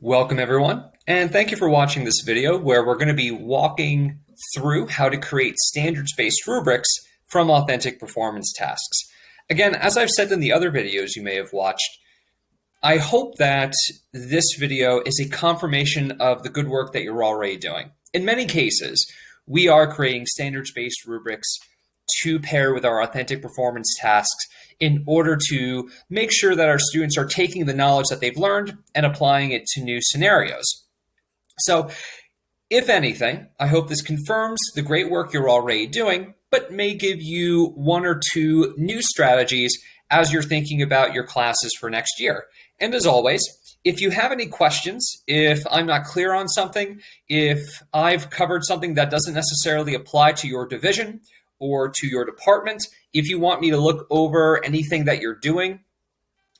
Welcome everyone, and thank you for watching this video where we're going to be walking through how to create standards-based rubrics from authentic performance tasks. Again, as I've said in the other videos you may have watched, I hope that this video is a confirmation of the good work that you're already doing. In many cases, we are creating standards-based rubrics to pair with our authentic performance tasks in order to make sure that our students are taking the knowledge that they've learned and applying it to new scenarios. So, if anything, I hope this confirms the great work you're already doing, but may give you one or two new strategies as you're thinking about your classes for next year. And as always, if you have any questions, if I'm not clear on something, if I've covered something that doesn't necessarily apply to your division or to your department, if you want me to look over anything that you're doing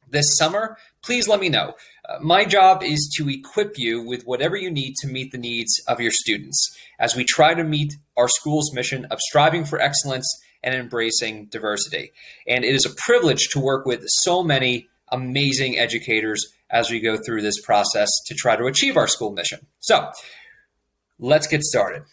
this summer, please let me know. My job is to equip you with whatever you need to meet the needs of your students as we try to meet our school's mission of striving for excellence and embracing diversity. And it is a privilege to work with so many amazing educators as we go through this process to try to achieve our school mission. So let's get started.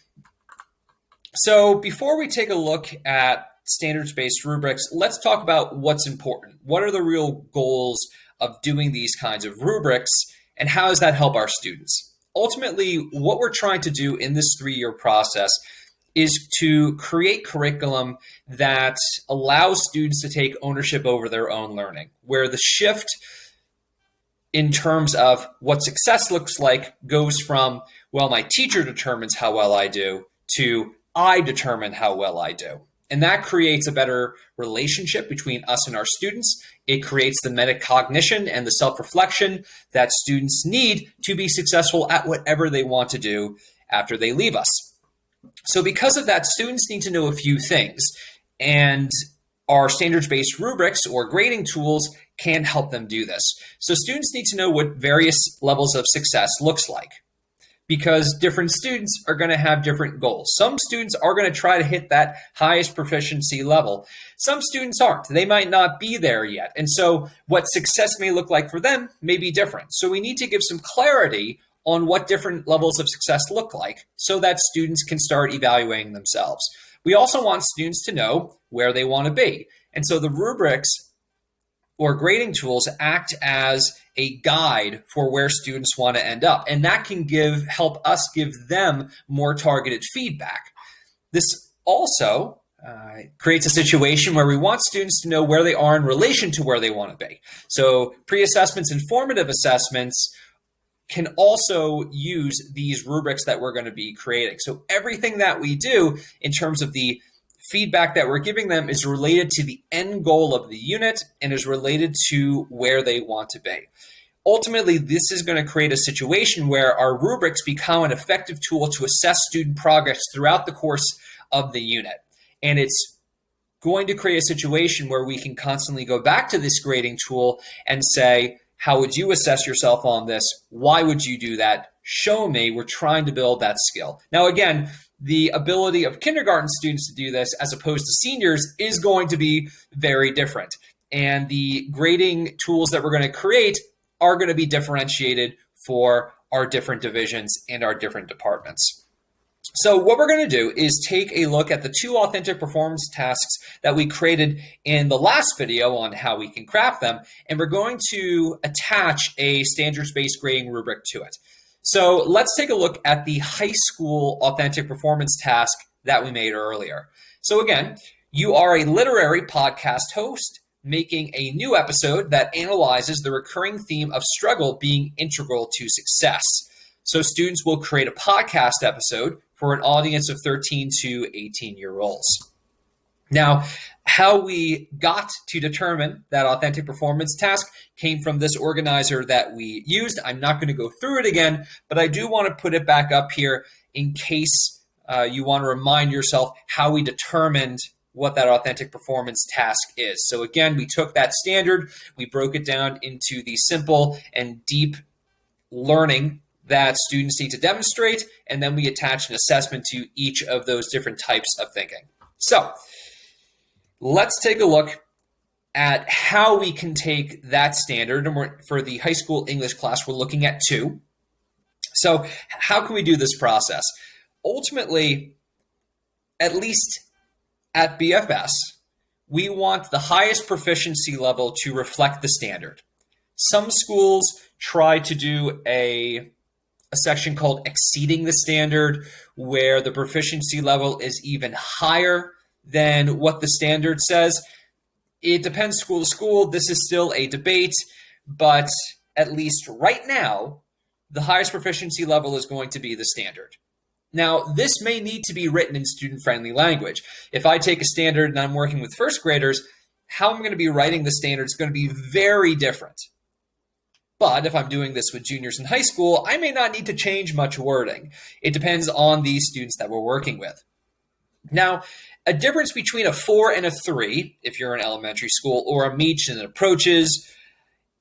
So before we take a look at standards-based rubrics, let's talk about what's important. What are the real goals of doing these kinds of rubrics, and how does that help our students? Ultimately, what we're trying to do in this 3-year process is to create curriculum that allows students to take ownership over their own learning, where the shift in terms of what success looks like goes from, well, my teacher determines how well I do, to I determine how well I do. And that creates a better relationship between us and our students. It creates the metacognition and the self-reflection that students need to be successful at whatever they want to do after they leave us. So because of that, students need to know a few things, and our standards-based rubrics or grading tools can help them do this. So students need to know what various levels of success looks like, because different students are going to have different goals. Some students are going to try to hit that highest proficiency level. Some students aren't. They might not be there yet. And so what success may look like for them may be different. So we need to give some clarity on what different levels of success look like so that students can start evaluating themselves. We also want students to know where they want to be. And so the rubrics or grading tools act as a guide for where students want to end up. And that can help us give them more targeted feedback. This also creates a situation where we want students to know where they are in relation to where they want to be. So pre-assessments and formative assessments can also use these rubrics that we're going to be creating. So everything that we do in terms of the feedback that we're giving them is related to the end goal of the unit and is related to where they want to be. Ultimately, this is going to create a situation where our rubrics become an effective tool to assess student progress throughout the course of the unit. And it's going to create a situation where we can constantly go back to this grading tool and say, how would you assess yourself on this? Why would you do that? Show me. We're trying to build that skill. Now, again, the ability of kindergarten students to do this as opposed to seniors is going to be very different. And the grading tools that we're going to create are going to be differentiated for our different divisions and our different departments. So what we're going to do is take a look at the 2 authentic performance tasks that we created in the last video on how we can craft them, and we're going to attach a standards-based grading rubric to it. So let's take a look at the high school authentic performance task that we made earlier. So again, you are a literary podcast host making a new episode that analyzes the recurring theme of struggle being integral to success. So students will create a podcast episode for an audience of 13 to 18-year-olds. Now, how we got to determine that authentic performance task came from this organizer that we used. I'm not going to go through it again, but I do want to put it back up here in case you want to remind yourself how we determined what that authentic performance task is. So again, we took that standard, we broke it down into the simple and deep learning that students need to demonstrate, and then we attach an assessment to each of those different types of thinking. So let's take a look at how we can take that standard, and for the high school English class, we're looking at 2. So how can we do this process? Ultimately, at least at BFS, we want the highest proficiency level to reflect the standard. Some schools try to do a section called exceeding the standard, where the proficiency level is even higher than what the standard says. It depends school to school. This is still a debate, but at least right now, the highest proficiency level is going to be the standard. Now, this may need to be written in student-friendly language. If I take a standard and I'm working with first graders, how I'm going to be writing the standard is going to be very different. But if I'm doing this with juniors in high school, I may not need to change much wording. It depends on the students that we're working with. Now, a difference between a 4 and a 3, if you're in elementary school, or a meets and approaches,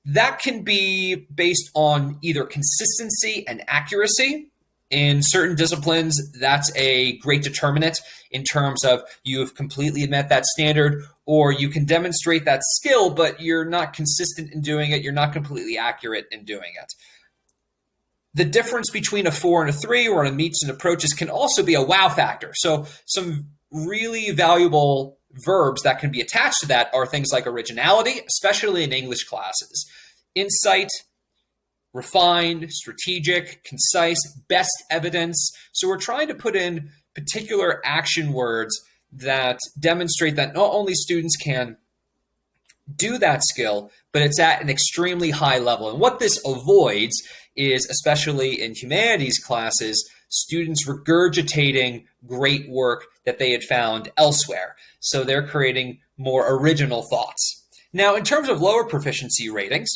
that can be based on either consistency and accuracy. In certain disciplines, that's a great determinant in terms of you have completely met that standard, or you can demonstrate that skill, but you're not consistent in doing it. You're not completely accurate in doing it. The difference between a 4 and a 3, or a meets and approaches, can also be a wow factor. So some really valuable verbs that can be attached to that are things like originality, especially in English classes, insight, refined, strategic, concise, best evidence. So we're trying to put in particular action words that demonstrate that not only students can do that skill, but it's at an extremely high level. And what this avoids is, especially in humanities classes, students regurgitating great work that they had found elsewhere. So they're creating more original thoughts. Now, in terms of lower proficiency ratings,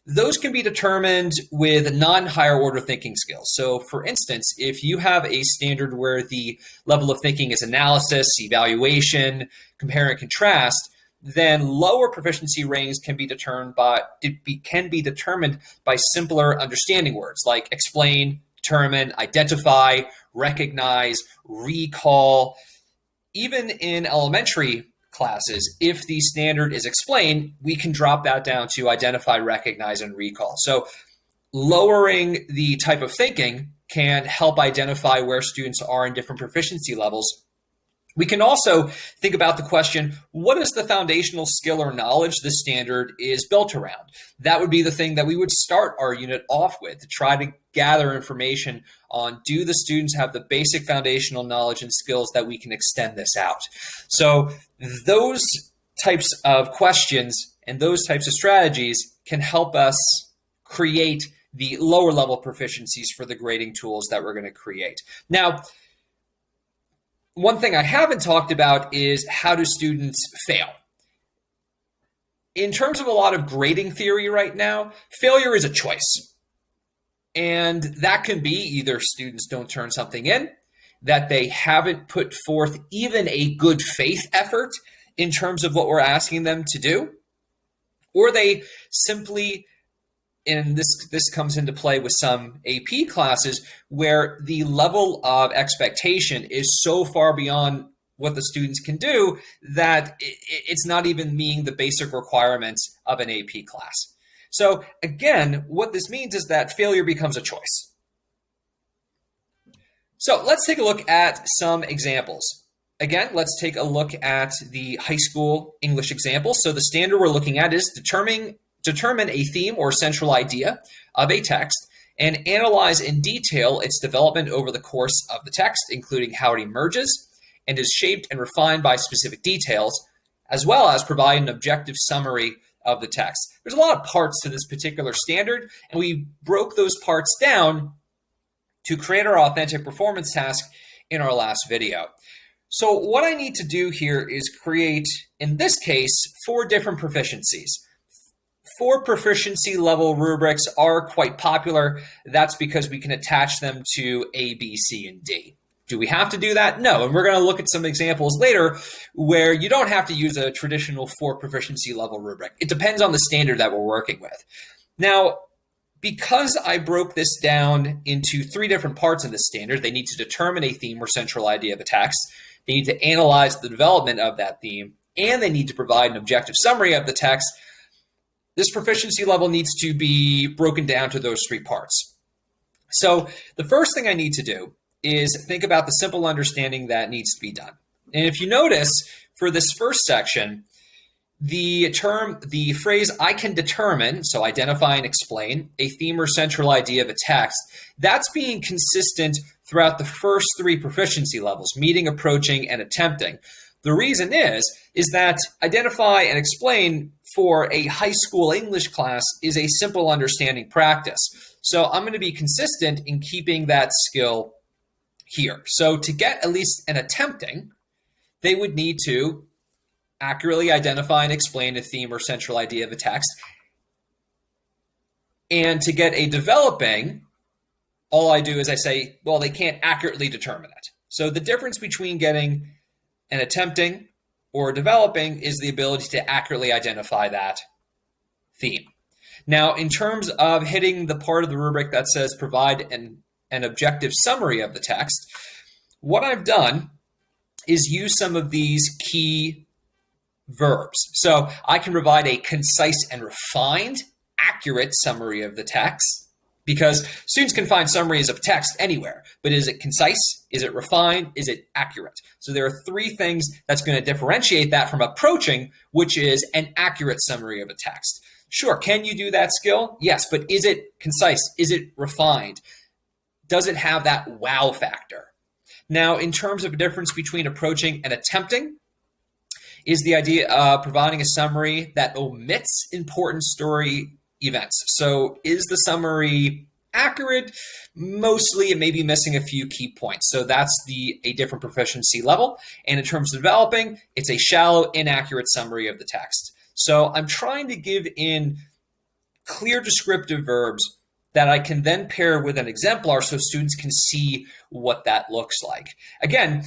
those can be determined with non-higher order thinking skills. So for instance, if you have a standard where the level of thinking is analysis, evaluation, compare and contrast, then lower proficiency ratings can be determined by simpler understanding words like explain, determine, identify, recognize, recall. Even in elementary classes, if the standard is explained, we can drop that down to identify, recognize, and recall. So lowering the type of thinking can help identify where students are in different proficiency levels. We can also think about the question, what is the foundational skill or knowledge the standard is built around? That would be the thing that we would start our unit off with, to try to gather information on, do the students have the basic foundational knowledge and skills that we can extend this out? So those types of questions and those types of strategies can help us create the lower level proficiencies for the grading tools that we're going to create. Now, one thing I haven't talked about is, how do students fail? In terms of a lot of grading theory right now, failure is a choice. And that can be either students don't turn something in, that they haven't put forth even a good faith effort in terms of what we're asking them to do, or they simply, and this comes into play with some AP classes, where the level of expectation is so far beyond what the students can do that it's not even meeting the basic requirements of an AP class. So again, what this means is that failure becomes a choice. So let's take a look at some examples. Again, let's take a look at the high school English example. So the standard we're looking at is determine a theme or central idea of a text and analyze in detail its development over the course of the text, including how it emerges and is shaped and refined by specific details, as well as provide an objective summary of the text. There's a lot of parts to this particular standard, and we broke those parts down to create our authentic performance task in our last video. So what I need to do here is create, in this case, 4 different proficiencies. 4 proficiency level rubrics are quite popular. That's because we can attach them to A, B, C, and D. Do we have to do that? No, and we're going to look at some examples later where you don't have to use a traditional 4 proficiency level rubric. It depends on the standard that we're working with. Now, because I broke this down into 3 different parts of the standard, they need to determine a theme or central idea of a text, they need to analyze the development of that theme, and they need to provide an objective summary of the text. This proficiency level needs to be broken down to those 3 parts. So the first thing I need to do is think about the simple understanding that needs to be done. And if you notice, for this first section, the phrase "I can determine," so identify and explain, a theme or central idea of a text, that's being consistent throughout the first three proficiency levels: meeting, approaching, and attempting. The reason is that identify and explain for a high school English class is a simple understanding practice. So I'm going to be consistent in keeping that skill here. So to get at least an attempting, they would need to accurately identify and explain a theme or central idea of a text. And to get a developing, all I do is I say, well, they can't accurately determine it. So the difference between getting an attempting or developing is the ability to accurately identify that theme. Now, in terms of hitting the part of the rubric that says provide an objective summary of the text, what I've done is use some of these key verbs. So I can provide a concise and refined, accurate summary of the text, because students can find summaries of text anywhere, but is it concise? Is it refined? Is it accurate? So there are three things that's going to differentiate that from approaching, which is an accurate summary of a text. Sure, can you do that skill? Yes, but is it concise? Is it refined? Does it have that wow factor? Now, in terms of a difference between approaching and attempting, is the idea of providing a summary that omits important story events. So is the summary accurate? Mostly it may be missing a few key points. So that's a different proficiency level. And in terms of developing, it's a shallow, inaccurate summary of the text. So I'm trying to give in clear descriptive verbs that I can then pair with an exemplar so students can see what that looks like. Again,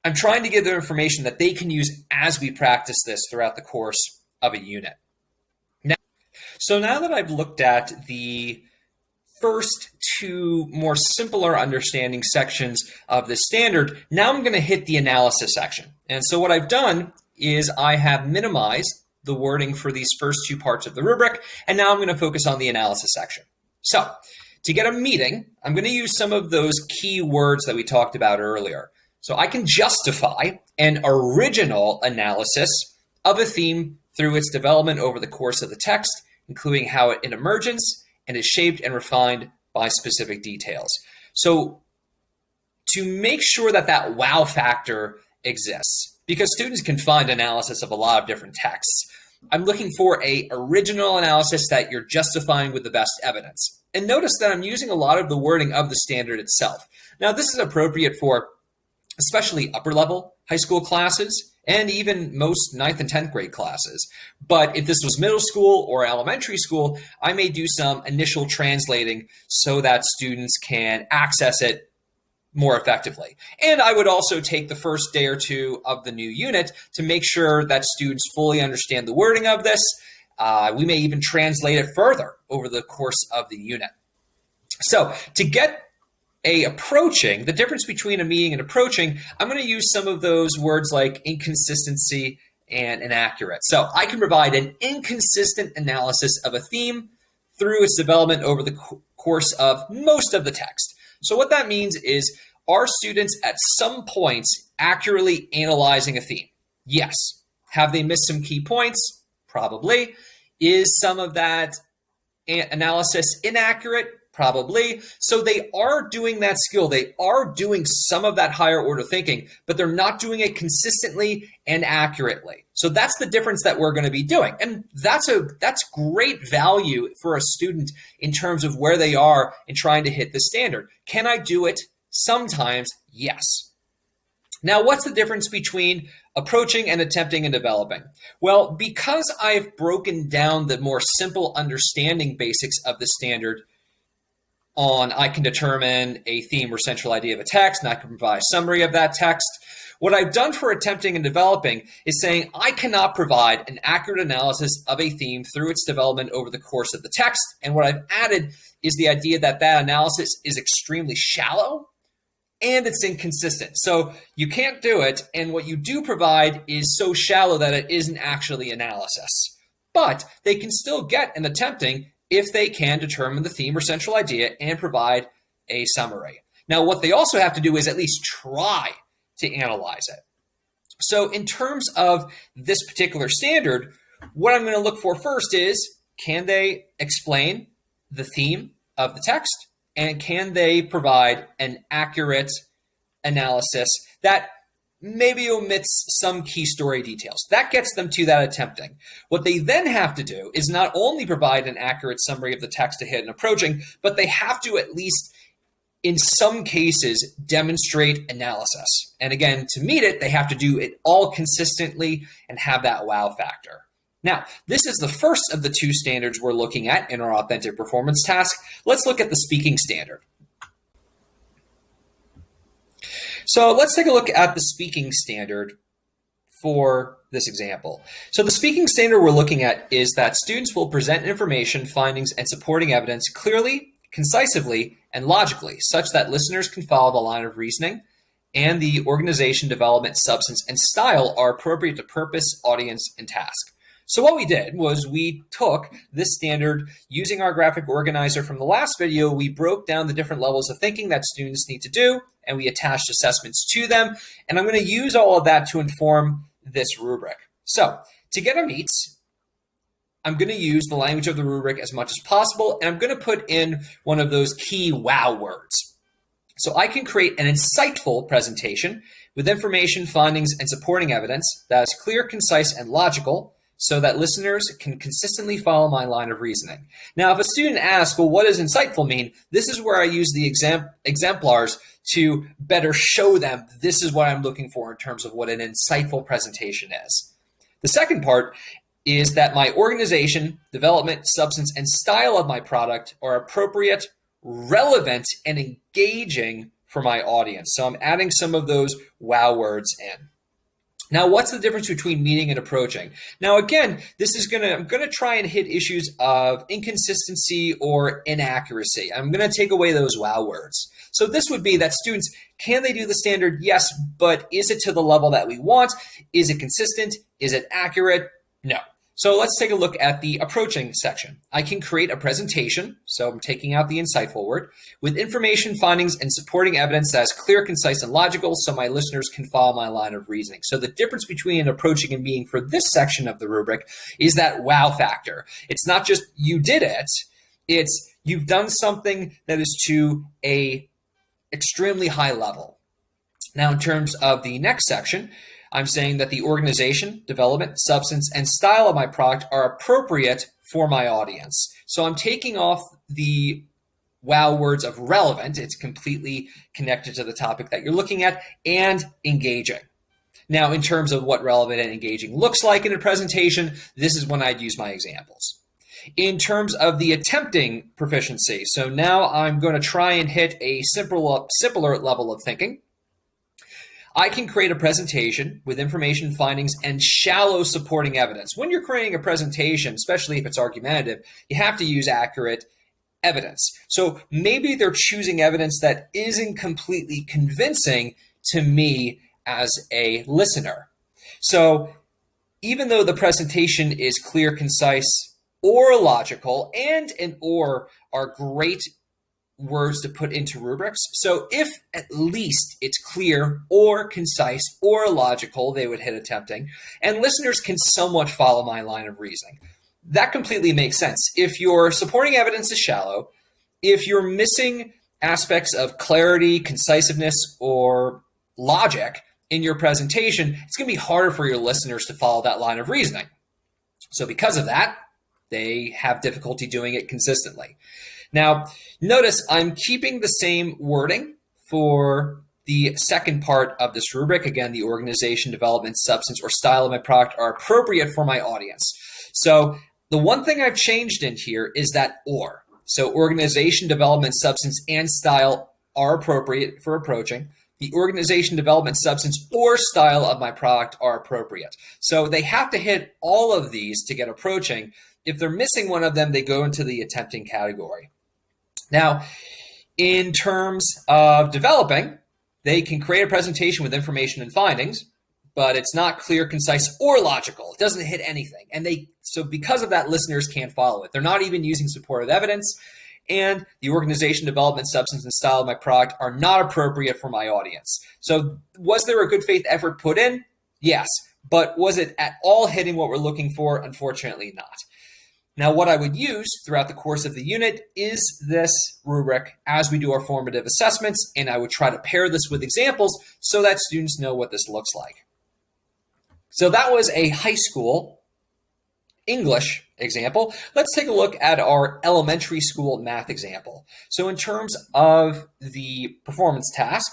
I'm trying to give them information that they can use as we practice this throughout the course of a unit. Now that I've looked at the first two more simpler understanding sections of the standard, now I'm going to hit the analysis section. And so what I've done is I have minimized the wording for these first two parts of the rubric, and now I'm going to focus on the analysis section. So to get a meeting, I'm going to use some of those key words that we talked about earlier. So I can justify an original analysis of a theme through its development over the course of the text, including how it emerges and is shaped and refined by specific details. So to make sure that that wow factor exists, because students can find analysis of a lot of different texts, I'm looking for an original analysis that you're justifying with the best evidence. And notice that I'm using a lot of the wording of the standard itself. Now, this is appropriate for especially upper level high school classes, and even most 9th and 10th grade classes. But if this was middle school or elementary school, I may do some initial translating so that students can access it more effectively. And I would also take the first day or two of the new unit to make sure that students fully understand the wording of this. We may even translate it further over the course of the unit. So to get the difference between a meeting and approaching, I'm going to use some of those words like inconsistency and inaccurate. So I can provide an inconsistent analysis of a theme through its development over the course of most of the text. So what that means is, are students at some points accurately analyzing a theme? Yes. Have they missed some key points? Probably. Is some of that analysis inaccurate? Probably. So they are doing that skill. They are doing some of that higher order thinking, but they're not doing it consistently and accurately. So that's the difference that we're going to be doing. And that's great value for a student in terms of where they are in trying to hit the standard. Can I do it? Sometimes, yes. Now, what's the difference between approaching and attempting and developing? Well, because I've broken down the more simple understanding basics of the standard I can determine a theme or central idea of a text, and I can provide a summary of that text. What I've done for attempting and developing is saying I cannot provide an accurate analysis of a theme through its development over the course of the text. And what I've added is the idea that that analysis is extremely shallow and it's inconsistent. So you can't do it, and what you do provide is so shallow that it isn't actually analysis. But they can still get an attempting if they can determine the theme or central idea and provide a summary. Now, what they also have to do is at least try to analyze it. So in terms of this particular standard, what I'm going to look for first is, can they explain the theme of the text? And can they provide an accurate analysis that maybe omits some key story details? That gets them to that attempting. What they then have to do is not only provide an accurate summary of the text to hit and approaching, but they have to at least, in some cases, demonstrate analysis. And again, to meet it, they have to do it all consistently and have that wow factor. Now, this is the first of the two standards we're looking at in our authentic performance task. Let's look at the speaking standard. So let's take a look at the speaking standard for this example. So the speaking standard we're looking at is that students will present information, findings, and supporting evidence clearly, concisely, and logically, such that listeners can follow the line of reasoning, and the organization, development, substance, and style are appropriate to purpose, audience, and task. So what we did was we took this standard using our graphic organizer from the last video. We broke down the different levels of thinking that students need to do, and we attached assessments to them. And I'm going to use all of that to inform this rubric. So to get a meets, I'm going to use the language of the rubric as much as possible, and I'm going to put in one of those key wow words. So I can create an insightful presentation with information, findings, and supporting evidence that is clear, concise, and logical, so that listeners can consistently follow my line of reasoning. Now, if a student asks, well, what does insightful mean? This is where I use the exemplars to better show them this is what I'm looking for in terms of what an insightful presentation is. The second part is that my organization, development, substance, and style of my product are appropriate, relevant, and engaging for my audience. So I'm adding some of those wow words in. Now, what's the difference between meeting and approaching? Now, again, I'm going to try and hit issues of inconsistency or inaccuracy. I'm going to take away those wow words. So this would be that students, can they do the standard? Yes, but is it to the level that we want? Is it consistent? Is it accurate? No. So let's take a look at the approaching section. I can create a presentation, so I'm taking out the insightful word, with information, findings, and supporting evidence that is clear, concise, and logical, so my listeners can follow my line of reasoning. So the difference between approaching and meeting for this section of the rubric is that wow factor. It's not just you did it, it's you've done something that is to a extremely high level. Now, in terms of the next section, I'm saying that the organization, development, substance, and style of my product are appropriate for my audience. So I'm taking off the wow words of relevant. It's completely connected to the topic that you're looking at, and engaging. Now, in terms of what relevant and engaging looks like in a presentation, this is when I'd use my examples. In terms of the attempting proficiency, so now I'm going to try and hit a simpler level of thinking. I can create a presentation with information, findings, and shallow supporting evidence. When you're creating a presentation, especially if it's argumentative, you have to use accurate evidence. So maybe they're choosing evidence that isn't completely convincing to me as a listener. So even though the presentation is clear, concise, or logical, and an or are great words to put into rubrics. So if at least it's clear or concise or logical, they would hit attempting, and listeners can somewhat follow my line of reasoning. That completely makes sense. If your supporting evidence is shallow, if you're missing aspects of clarity, concisiveness, or logic in your presentation, it's going to be harder for your listeners to follow that line of reasoning. So because of that, they have difficulty doing it consistently. Now, notice I'm keeping the same wording for the second part of this rubric. Again, the organization, development, substance, or style of my product are appropriate for my audience. So the one thing I've changed in here is that or. So organization, development, substance, and style are appropriate for approaching. The organization, development, substance, or style of my product are appropriate. So they have to hit all of these to get approaching. If they're missing one of them, they go into the attempting category. Now, in terms of developing, they can create a presentation with information and findings, but it's not clear, concise, or logical. It doesn't hit anything. So because of that, listeners can't follow it. They're not even using supportive evidence. and the organization, development, substance, and style of my product are not appropriate for my audience. So was there a good faith effort put in? Yes. But was it at all hitting what we're looking for? Unfortunately not. Now, what I would use throughout the course of the unit is this rubric as we do our formative assessments, and I would try to pair this with examples so that students know what this looks like. So that was a high school English example. Let's take a look at our elementary school math example. So in terms of the performance task,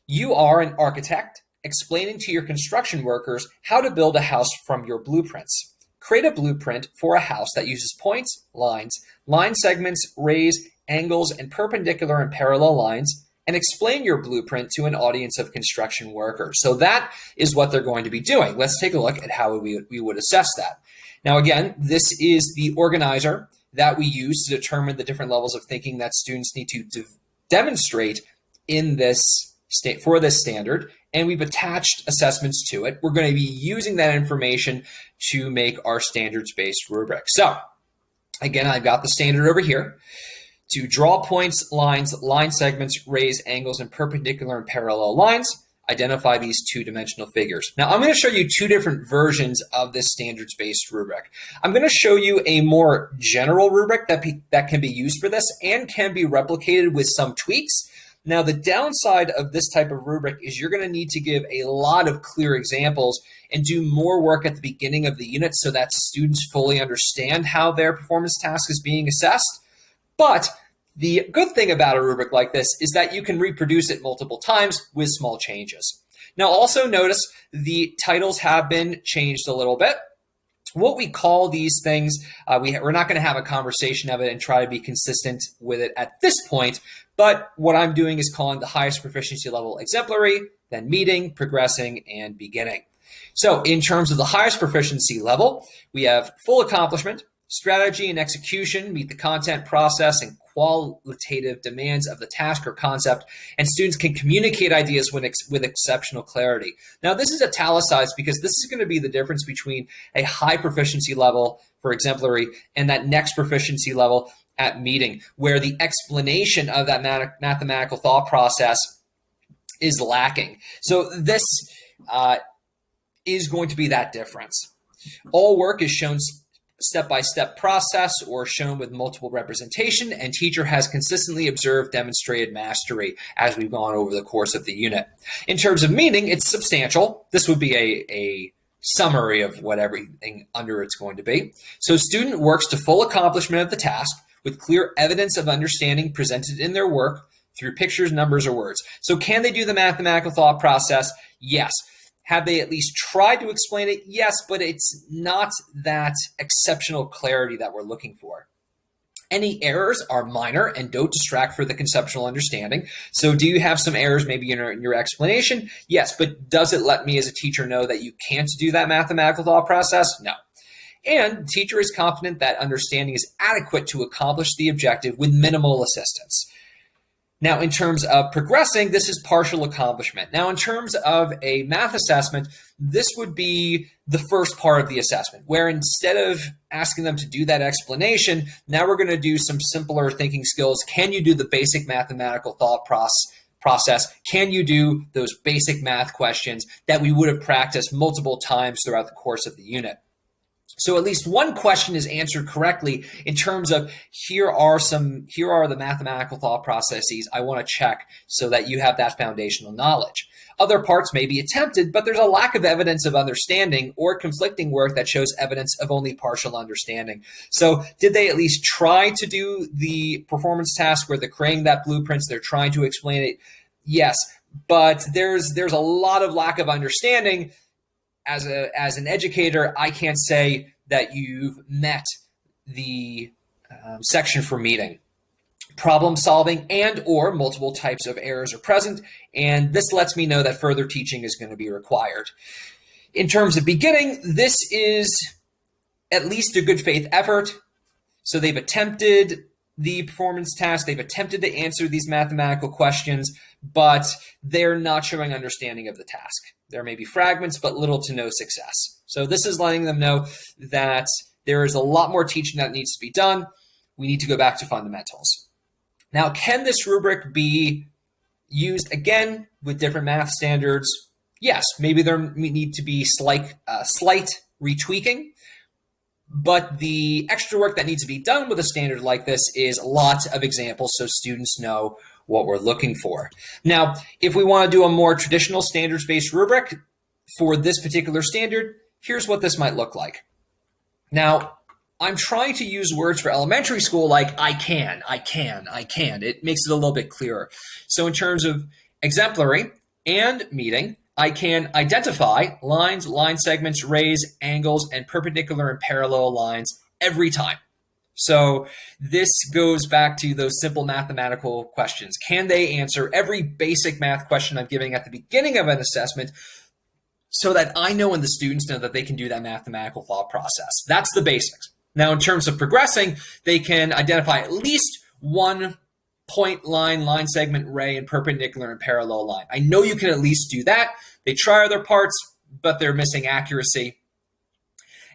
you are an architect explaining to your construction workers how to build a house from your blueprints. Create a blueprint for a house that uses points, lines, line segments, rays, angles, and perpendicular and parallel lines, and explain your blueprint to an audience of construction workers. So that is what they're going to be doing. Let's take a look at how we would assess that. Now, again, this is the organizer that we use to determine the different levels of thinking that students need to demonstrate in this for this standard, and we've attached assessments to it. We're going to be using that information to make our standards-based rubric. So again, I've got the standard over here. To draw points, lines, line segments, rays, angles, and perpendicular and parallel lines, identify these two-dimensional figures. Now, I'm going to show you two different versions of this standards-based rubric. I'm going to show you a more general rubric that can be used for this and can be replicated with some tweaks. Now, the downside of this type of rubric is you're going to need to give a lot of clear examples and do more work at the beginning of the unit so that students fully understand how their performance task is being assessed. But the good thing about a rubric like this is that you can reproduce it multiple times with small changes. Now, also notice the titles have been changed a little bit. What we call these things, we're not going to have a conversation of it and try to be consistent with it at this point, but what I'm doing is calling the highest proficiency level exemplary, then meeting, progressing, and beginning. So in terms of the highest proficiency level, we have full accomplishment, strategy and execution meet the content, process, and qualitative demands of the task or concept, and students can communicate ideas with exceptional clarity. Now, this is italicized because this is going to be the difference between a high proficiency level for exemplary and that next proficiency level at meeting, where the explanation of that mathematical thought process is lacking. So this is going to be that difference. All work is shown step-by-step process or shown with multiple representation, and teacher has consistently observed demonstrated mastery as we've gone over the course of the unit. In terms of meaning, it's substantial. This would be a summary of what everything under it's going to be. So student works to full accomplishment of the task with clear evidence of understanding presented in their work through pictures, numbers, or words. So can they do the mathematical thought process? Yes. Have they at least tried to explain it? Yes, but it's not that exceptional clarity that we're looking for. Any errors are minor and don't distract for the conceptual understanding. So do you have some errors maybe in your explanation? Yes, but does it let me as a teacher know that you can't do that mathematical thought process? No. And the teacher is confident that understanding is adequate to accomplish the objective with minimal assistance. Now, in terms of progressing, this is partial accomplishment. Now, in terms of a math assessment, this would be the first part of the assessment, where instead of asking them to do that explanation, now we're going to do some simpler thinking skills. Can you do the basic mathematical thought process? Can you do those basic math questions that we would have practiced multiple times throughout the course of the unit? So at least one question is answered correctly in terms of here are the mathematical thought processes I want to check so that you have that foundational knowledge. Other parts may be attempted, but there's a lack of evidence of understanding or conflicting work that shows evidence of only partial understanding. So did they at least try to do the performance task where they're creating that blueprints, they're trying to explain it? Yes, but there's a lot of lack of understanding. As an educator, I can't say that you've met the section for meeting. Problem solving and or multiple types of errors are present, and this lets me know that further teaching is going to be required. In terms of beginning, this is at least a good faith effort. So they've attempted the performance task, they've attempted to answer these mathematical questions, but they're not showing understanding of the task. There may be fragments, but little to no success. So this is letting them know that there is a lot more teaching that needs to be done. We need to go back to fundamentals. Now, can this rubric be used again with different math standards? Yes, maybe there need to be slight retweaking, but the extra work that needs to be done with a standard like this is lots of examples so students know what we're looking for. Now, if we want to do a more traditional standards-based rubric for this particular standard, here's what this might look like. Now, I'm trying to use words for elementary school like I can. It makes it a little bit clearer. So in terms of exemplary and meeting, I can identify lines, line segments, rays, angles, and perpendicular and parallel lines every time. So this goes back to those simple mathematical questions. Can they answer every basic math question I'm giving at the beginning of an assessment so that I know and the students know that they can do that mathematical thought process? That's the basics. Now, in terms of progressing, they can identify at least one point, line segment, ray, and perpendicular and parallel line. I know you can at least do that. They try other parts, but they're missing accuracy.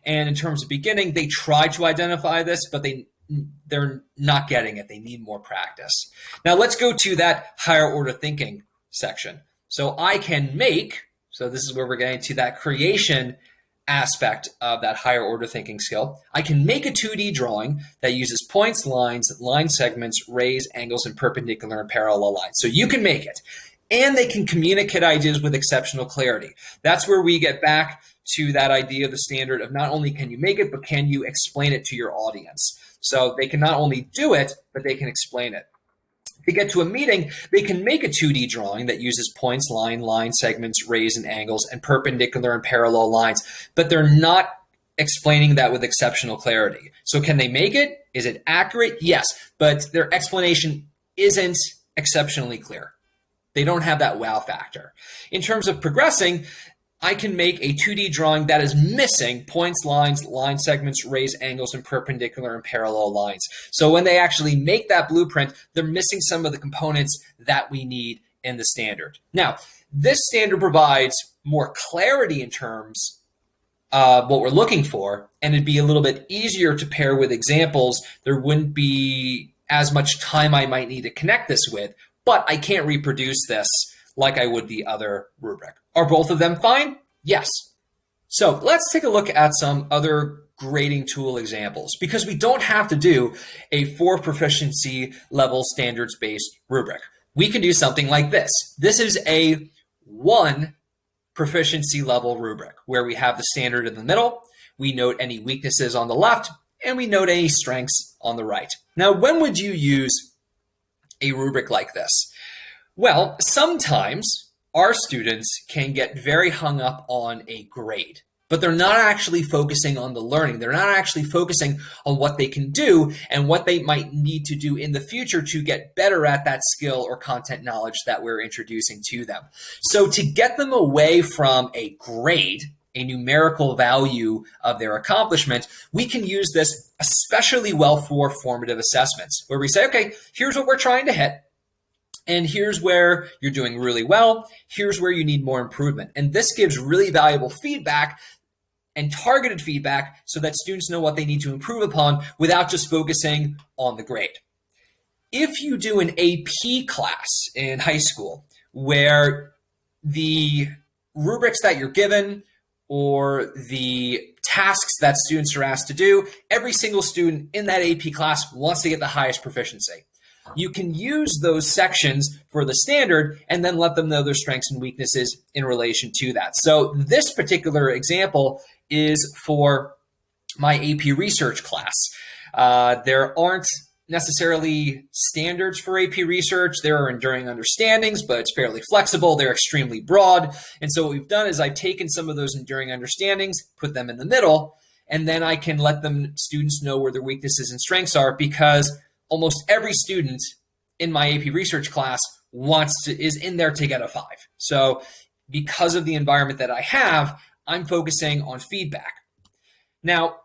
And in terms of beginning, they try to identify this, but they're not getting it. They need more practice. Now, let's go to that higher order thinking section. So I can make, so this is where we're getting to that creation aspect of that higher order thinking skill. I can make a 2D drawing that uses points, lines, line segments, rays, angles, and perpendicular and parallel lines. So you can make it. And they can communicate ideas with exceptional clarity. That's where we get back to that idea of the standard of not only can you make it, but can you explain it to your audience? So they can not only do it, but they can explain it. To get to a meeting, they can make a 2D drawing that uses points, line segments, rays and angles, and perpendicular and parallel lines, but they're not explaining that with exceptional clarity. So can they make it? Is it accurate? Yes, but their explanation isn't exceptionally clear. They don't have that wow factor. In terms of progressing, I can make a 2D drawing that is missing points, lines, line segments, rays, angles, and perpendicular and parallel lines. So when they actually make that blueprint, they're missing some of the components that we need in the standard. Now, this standard provides more clarity in terms of what we're looking for, and it'd be a little bit easier to pair with examples. There wouldn't be as much time I might need to connect this with, but I can't reproduce this like I would the other rubric. Are both of them fine? Yes. So let's take a look at some other grading tool examples, because we don't have to do a 4 proficiency level standards-based rubric. We can do something like this. This is a 1 proficiency level rubric where we have the standard in the middle, we note any weaknesses on the left, and we note any strengths on the right. Now, when would you use a rubric like this? Well, sometimes our students can get very hung up on a grade, but they're not actually focusing on the learning. They're not actually focusing on what they can do and what they might need to do in the future to get better at that skill or content knowledge that we're introducing to them. So to get them away from a grade, a numerical value of their accomplishment, we can use this especially well for formative assessments, where we say, okay, here's what we're trying to hit. And here's where you're doing really well. Here's where you need more improvement. And this gives really valuable feedback and targeted feedback so that students know what they need to improve upon without just focusing on the grade. If you do an AP class in high school where the rubrics that you're given or the tasks that students are asked to do, every single student in that AP class wants to get the highest proficiency. You can use those sections for the standard and then let them know their strengths and weaknesses in relation to that. So this particular example is for my AP research class. There aren't necessarily standards for AP research. There are enduring understandings, but it's fairly flexible. They're extremely broad. And so what we've done is I've taken some of those enduring understandings, put them in the middle, and then I can let students know where their weaknesses and strengths are, because almost every student in my AP research class is in there to get a 5. So because of the environment that I have, I'm focusing on feedback. Now,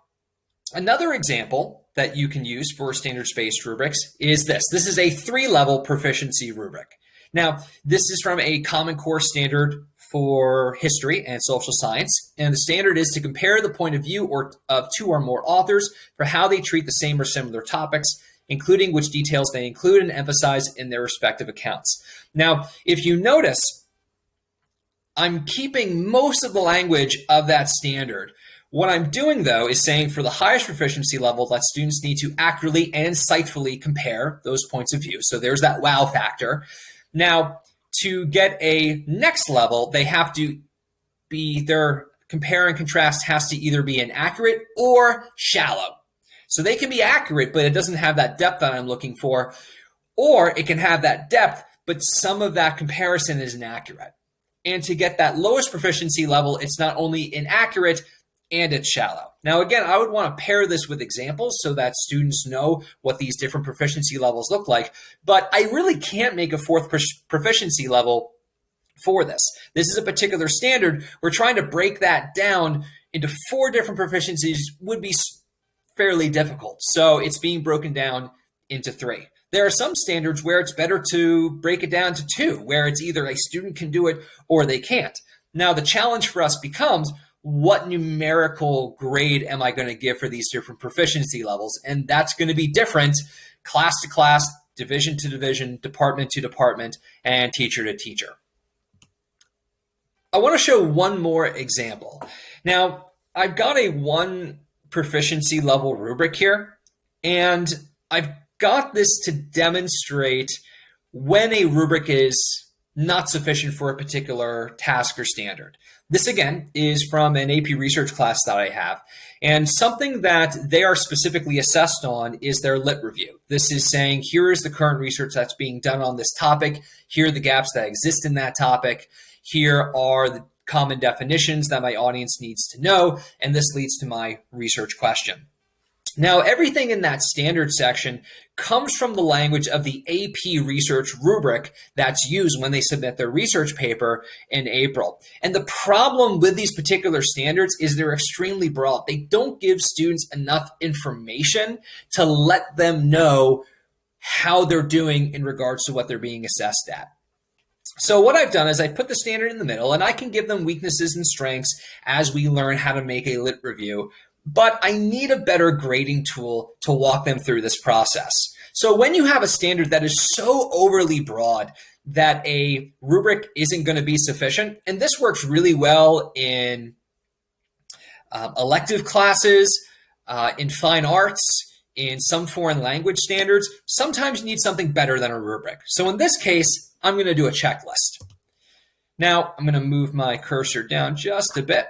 another example that you can use for standards-based rubrics is this. This is a 3-level proficiency rubric. Now, this is from a Common Core standard for history and social science, and the standard is to compare the point of view of 2 or more authors for how they treat the same or similar topics including which details they include and emphasize in their respective accounts. Now, if you notice, I'm keeping most of the language of that standard. What I'm doing, though, is saying for the highest proficiency level that students need to accurately and insightfully compare those points of view. So there's that wow factor. Now, to get a next level, they have to be, their compare and contrast has to either be inaccurate or shallow. So they can be accurate, but it doesn't have that depth that I'm looking for, or it can have that depth, but some of that comparison is inaccurate. And to get that lowest proficiency level, it's not only inaccurate, and it's shallow. Now, again, I would want to pair this with examples so that students know what these different proficiency levels look like, but I really can't make a fourth proficiency level for this. This is a particular standard. We're trying to break that down into 4 different proficiencies would be fairly difficult. So it's being broken down into 3. There are some standards where it's better to break it down to 2, where it's either a student can do it or they can't. Now, the challenge for us becomes, what numerical grade am I going to give for these different proficiency levels? And that's going to be different class to class, division to division, department to department, and teacher to teacher. I want to show one more example. Now, I've got a 1 proficiency level rubric here, and I've got this to demonstrate when a rubric is not sufficient for a particular task or standard. This, again, is from an AP research class that I have. And something that they are specifically assessed on is their lit review. This is saying, here is the current research that's being done on this topic. Here are the gaps that exist in that topic. Here are the common definitions that my audience needs to know. And this leads to my research question. Now, everything in that standard section comes from the language of the AP research rubric that's used when they submit their research paper in April. And the problem with these particular standards is they're extremely broad. They don't give students enough information to let them know how they're doing in regards to what they're being assessed at. So what I've done is I put the standard in the middle, and I can give them weaknesses and strengths as we learn how to make a lit review. But I need a better grading tool to walk them through this process. So when you have a standard that is so overly broad that a rubric isn't going to be sufficient, and this works really well in elective classes, in fine arts, in some foreign language standards, sometimes you need something better than a rubric. So in this case, I'm going to do a checklist. Now, I'm going to move my cursor down just a bit.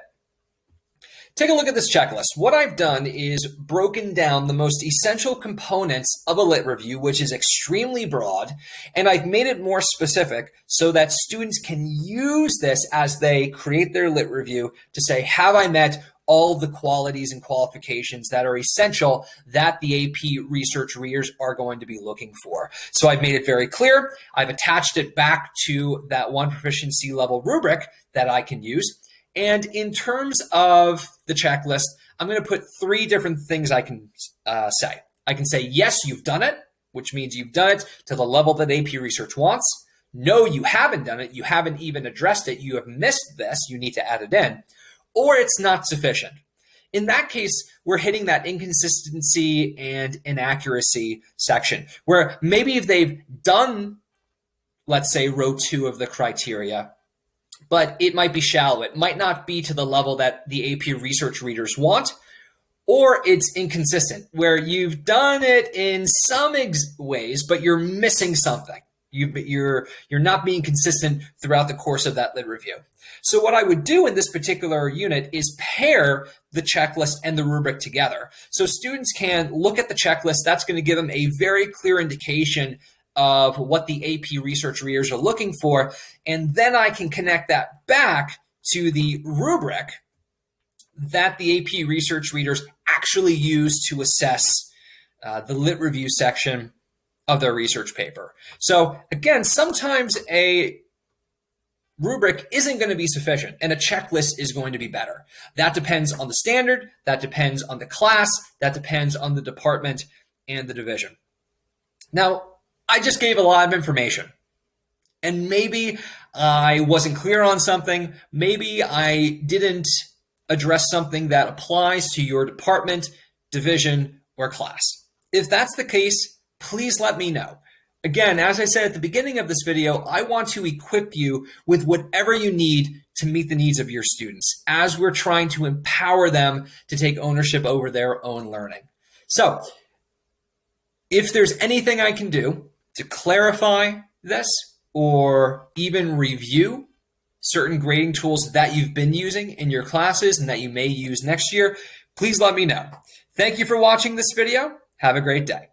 Take a look at this checklist. What I've done is broken down the most essential components of a lit review, which is extremely broad, and I've made it more specific so that students can use this as they create their lit review to say, have I met all the qualities and qualifications that are essential that the AP research readers are going to be looking for. So I've made it very clear. I've attached it back to that 1 proficiency level rubric that I can use. And in terms of the checklist, I'm going to put 3 different things I can say. I can say, yes, you've done it, which means you've done it to the level that AP research wants. No, you haven't done it. You haven't even addressed it. You have missed this. You need to add it in. Or it's not sufficient. In that case, we're hitting that inconsistency and inaccuracy section, where maybe if they've done, let's say, row 2 of the criteria, but it might be shallow. It might not be to the level that the AP research readers want, or it's inconsistent, where you've done it in some ways, but you're missing something. You're not being consistent throughout the course of that lit review. So what I would do in this particular unit is pair the checklist and the rubric together. So students can look at the checklist. That's going to give them a very clear indication of what the AP research readers are looking for. And then I can connect that back to the rubric that the AP research readers actually use to assess the lit review section of their research paper. So again, sometimes a rubric isn't going to be sufficient and a checklist is going to be better. That depends on the standard, that depends on the class, that depends on the department and the division. Now, I just gave a lot of information, and maybe I wasn't clear on something. Maybe I didn't address something that applies to your department, division, or class. If that's the case, please let me know. Again, as I said at the beginning of this video, I want to equip you with whatever you need to meet the needs of your students as we're trying to empower them to take ownership over their own learning. So, if there's anything I can do to clarify this or even review certain grading tools that you've been using in your classes and that you may use next year, please let me know. Thank you for watching this video. Have a great day.